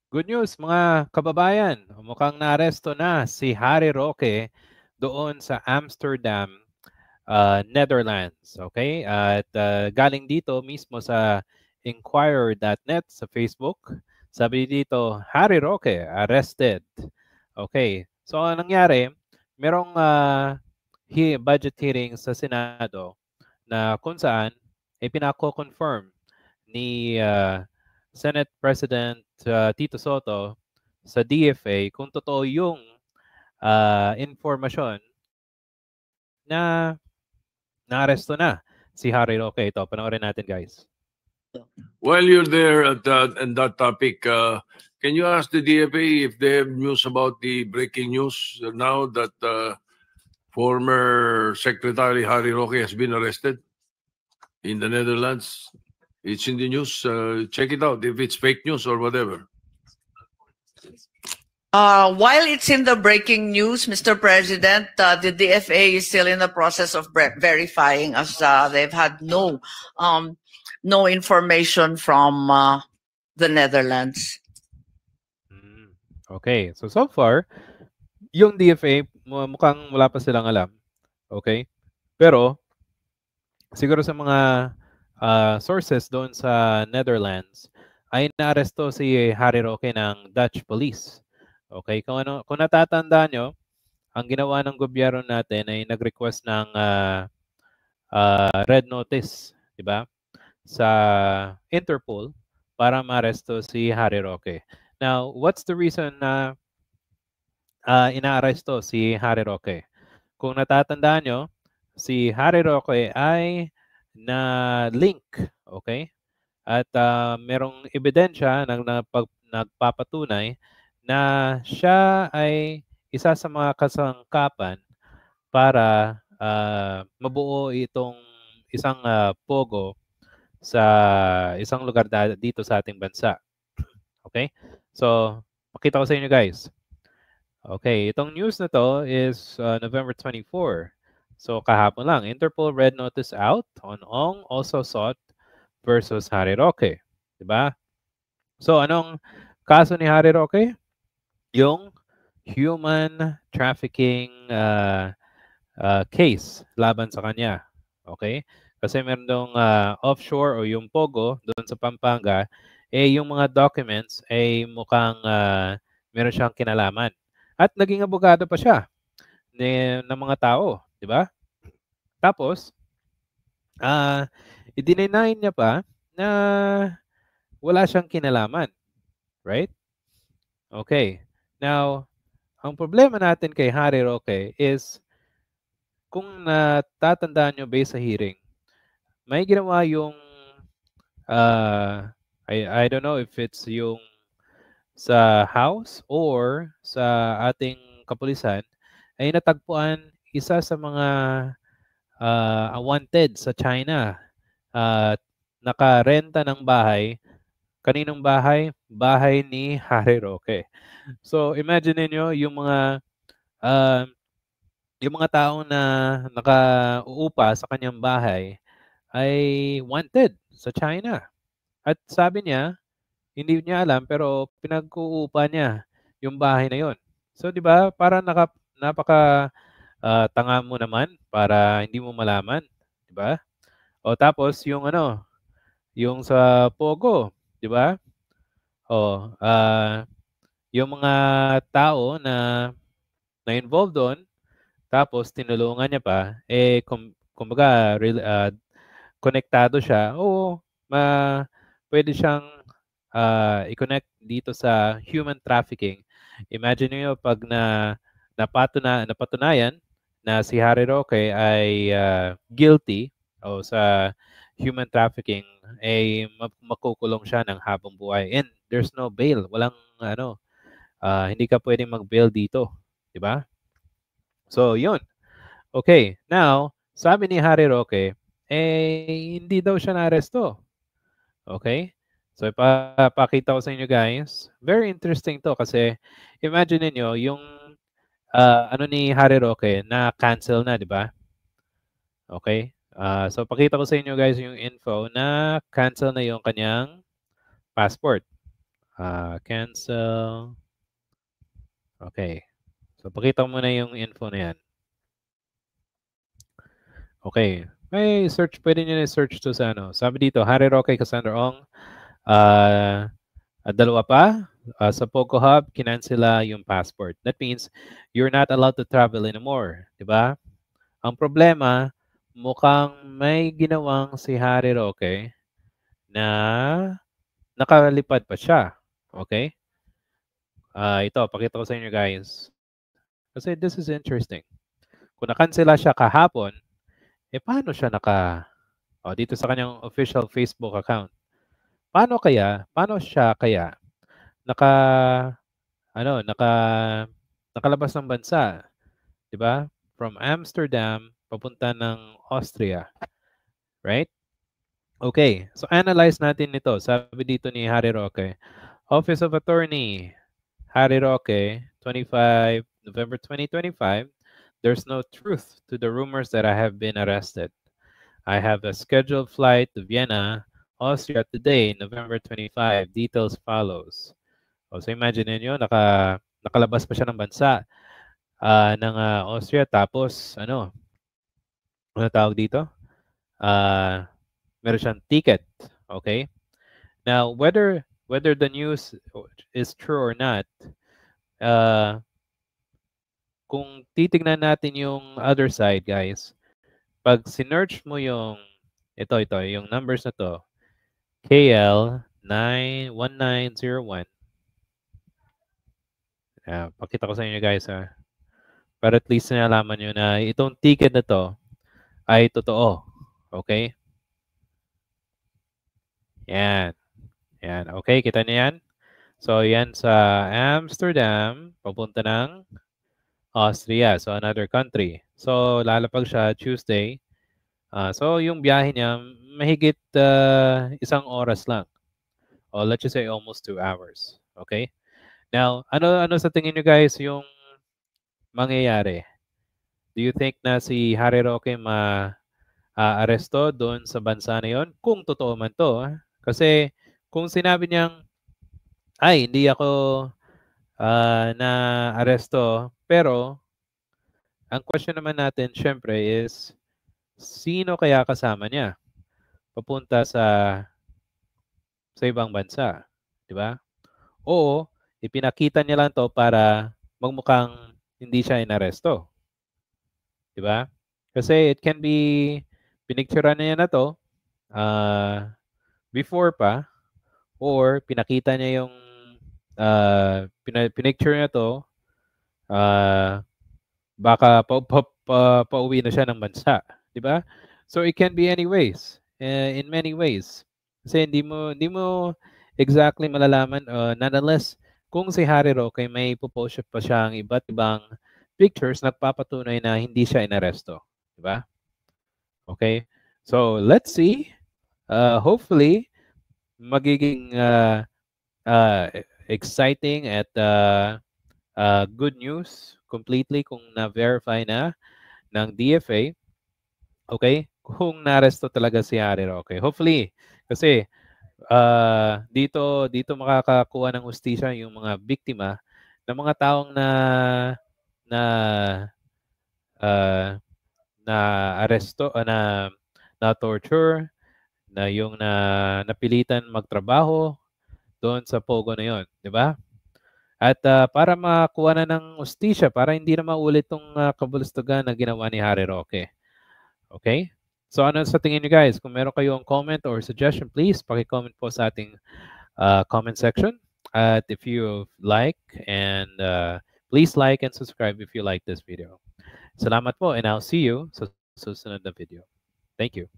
Good news mga kababayan, mukhang naaresto na si Harry Roque doon sa Amsterdam, Netherlands. Okay? At galing dito mismo sa Inquirer.net sa Facebook. Sabi dito, Harry Roque arrested. Okay. So anong nangyari? Merong budget hearing sa Senado na kung saan ay pinako-confirm ni Senate President Tito Soto sa DFA kung totoo yung informasyon na naaresto na si Harry Roque. Ito, panoorin natin guys. While you're there at that topic, can you ask the DFA if they have news about the breaking news now that former Secretary Harry Roque has been arrested in the Netherlands? It's in the news. Check it out if it's fake news or whatever. While it's in the breaking news, Mr. President, the DFA is still in the process of verifying, as they've had no information from the Netherlands. Okay, so far, yung DFA, mukhang wala pa silang alam. Okay? Pero, siguro sa mga sources doon sa Netherlands, ay naaresto si Harry Roque ng Dutch police. Okay, kung natatandaan nyo, ang ginawa ng gobyerno natin ay nag-request ng red notice, di ba? Sa Interpol para maaresto si Harry Roque. Now, what's the reason na inaaresto si Harry Roque? Kung natatandaan nyo, si Harry Roque ay na-link, okay? At merong ebidensya ng nagpapatunay na siya ay isa sa mga kasangkapan para mabuo itong isang pogo sa isang lugar dito sa ating bansa. Okay? So, pakita ko sa inyo guys. Okay, itong news na to is November 24. So, kahapon lang, Interpol red notice out on Ong also sought versus Harry Roque. Diba? So, anong kaso ni Harry Roque? Yung human trafficking case laban sa kanya. Okay? Kasi meron dong offshore o yung POGO doon sa Pampanga, yung mga documents ay mukhang meron siyang kinalaman. At naging abogado pa siya ng mga tao, di ba? Tapos, i-deny niya pa na wala siyang kinalaman. Right? Okay. Now, ang problema natin kay Harry Roque is kung natatandaan nyo based sa hearing, may ginawa yung I don't know if it's yung sa house or sa ating kapulisan ay natagpuan isa sa mga wanted sa China. Nakarenta ng bahay. Kaninong bahay? Bahay ni Harry Roque. So imagine niyo yung mga taong na nakauupa sa kanyang bahay ay wanted sa China. At sabi niya, hindi niya alam pero pinag-uupa niya yung bahay na yon. So 'di ba? Para napaka tanga mo naman para hindi mo malaman, 'di ba? O tapos yung sa Pogo, 'di ba? O yung mga tao na involved doon, tapos tinulungan niya pa, kumbaga konektado siya, pwede siyang i-connect dito sa human trafficking. Imagine niyo pag napatunayan na si Harry Roque ay guilty o sa human trafficking, ay makukulong siya ng habang buhay. And there's no bail. Walang hindi ka pwedeng mag-bail dito. Di ba? So, yun. Okay. Now, sabi ni Harry Roque, hindi daw siya na-aresto. Okay? So, ipapakita ko sa inyo guys. Very interesting to kasi imagine niyo yung ni Harry Roque na cancel na, di ba? Okay? So, pakita ko sa inyo guys yung info na cancel na yung kanyang passport. Cancel. Okay. So, pakita mo na yung info na yan. Okay. May search, pwede nyo na-search to sa ano. Sabi dito, Harry Roque, Cassandra Ong. Dalawa pa. Sa Poco Hub, kinansela yung passport. That means you're not allowed to travel anymore. Diba? Ang problema, mukhang may ginawang si Harry Roque na nakalipad pa siya. Okay? Ito, pakita ko sa inyo guys. Kasi this is interesting. Kung nakansela siya kahapon, paano siya dito sa kanyang official Facebook account. Paano siya kaya nakalabas ng bansa, 'di ba? From Amsterdam papunta ng Austria, right? Okay, so analyze natin ito. Sabi dito ni Harry Roque, Office of Attorney, Harry Roque, November 2025, there's no truth to the rumors that I have been arrested. I have a scheduled flight to Vienna, Austria today, November 25. Details follows. So imagine niyo, nakalabas pa siya ng bansa ng Austria, tapos ano tawag dito? Meron siyang ticket. Okay? Now, whether the news is true or not, kung titignan natin yung other side, guys, pag sinearch mo yung yung numbers na to, KL 1901. Pakita ko sa inyo guys para at least nalaman nyo na itong ticket na to ay totoo. Okay? Yan. Yan. Okay, kita niyo yan? So, yan sa Amsterdam, papunta ng Austria. So, another country. So, lalapag siya Tuesday. So, yung biyahe niya, mahigit 1 oras lang. Or let's just say almost 2 hours. Okay? Now, ano sa tingin niyo guys yung mangyayari? Do you think na si Harry Roque aresto doon sa bansa na yon? Kung totoo man to. Kasi kung sinabi niyang, ay, hindi ako na-aresto, pero ang question naman natin, syempre, is sino kaya kasama niya papunta sa ibang bansa? Di ba? O ipinakita niya lang to para magmukhang hindi siya inaresto. Di ba? Kasi it can be pinicturean niya na to before pa, or pinakita niya yung pinicture niya to baka pauwi na siya ng bansa. Di ba? So it can be anyways. In many ways. Kasi hindi mo exactly malalaman nonetheless kung si Harry Roque may post pa siyang iba't ibang pictures nagpapatunay na hindi siya inaresto. Di ba? Okay? So, let's see. Hopefully, magiging exciting at good news completely kung na-verify na ng DFA. Okay? Kung naresto talaga si Harry Roque. Hopefully, kasi dito makakakuha ng hustisya yung mga biktima ng mga taong na aresto na torture, na yung napilitan magtrabaho doon sa Pogo na yon, di ba? At para makuha na ng hustisya, para hindi na maulit tong kabulustugan na ginawa ni Harry Roque. Okay? So ano sa tingin niyo guys? Kung meron kayong comment or suggestion, please paki-comment po sa ating comment section. At if you like, and please like and subscribe if you like this video. Salamat po, and I'll see you sa susunod na video. Thank you.